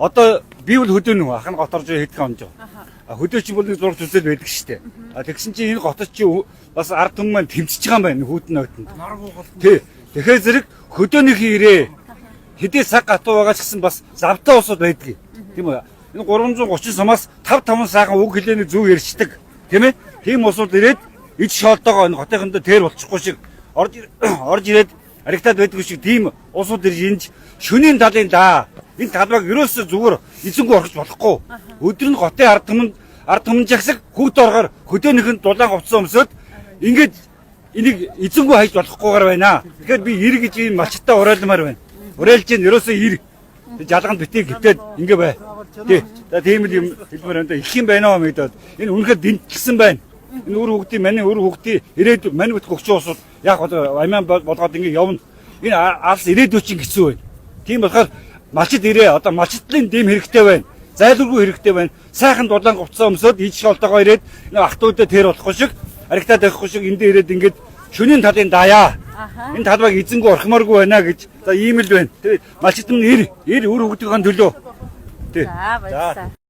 Одоо би бол хөдөөнө ахын готорж хийх онж. Хөдөөч бол нэг зураг зүсэл байдаг шүү дээ. Тэгсэн чинь энэ готод чи бас ард түмэн маань тэмцэж байгаа юм байна хүүтэн ногтонд. Тий. Тэгэхээр зэрэг хөдөөнийхээ ирээ хэдий цаг гатуу байгаа ч гэсэн бас завтай усуд байдгийг. Тийм үү? Энэ 330 сумаас 5 саахан үг хэлээний зүг ярьцдаг. Тийм ээ? Тийм усуд ирээд иж шоолтойгоо энэ хотынхондоо тэр болчихгүй шиг орж ирээд аригтаад байдгүй шиг тийм усуд ирж энд шөнийн талын даа. Энэ талбайг ерөөсөө зүгээр эзэнгүй орхиж болохгүй. Өдөр нь хотын ард түмэн жагсаг хүүт оргоор хөдөөнийх нь дулаан хувцсан өмсөд ингээд энийг эзэнгүй хайж болохгүйгээр байна. Тэгэхээр би ир гэж ийм малчтаа уриалмаар байна. Уриалж чинь ерөөсөө ир. Жалганд битээ гэвтээд ингэ бай. Тий. Тийм л юм хэлмээр энэ их юм байна аа мэдээд энэ үнэхээр дэнтэлсэн байна. Энэ үр хөвгдийн маний үр хөвгдийн ирээдүйд маний бит хөгчөө усууд яг амиан болгоод ингэ явна. Энэ алс ирээдүйд чинь хэцүү байна. Тийм болохоор малчд ирээ одоо малчдлын дэм хэрэгтэй байна. Зайлшгүй хэрэгтэй байна. Сайхан дулаан говцсон өмсөд иж шолтойгоо ирээд нэг ахтуудад тэр болохгүй шиг аригтаад байхгүй шиг энд ирээд ингээд шөнийн талын даяа. Энэ талбайг эзэнгүй орхимооргүй байна гэж за ийм л байна. Тэр малчд нь ир үр хөвгдийн төлөө. Тий. За баярлалаа.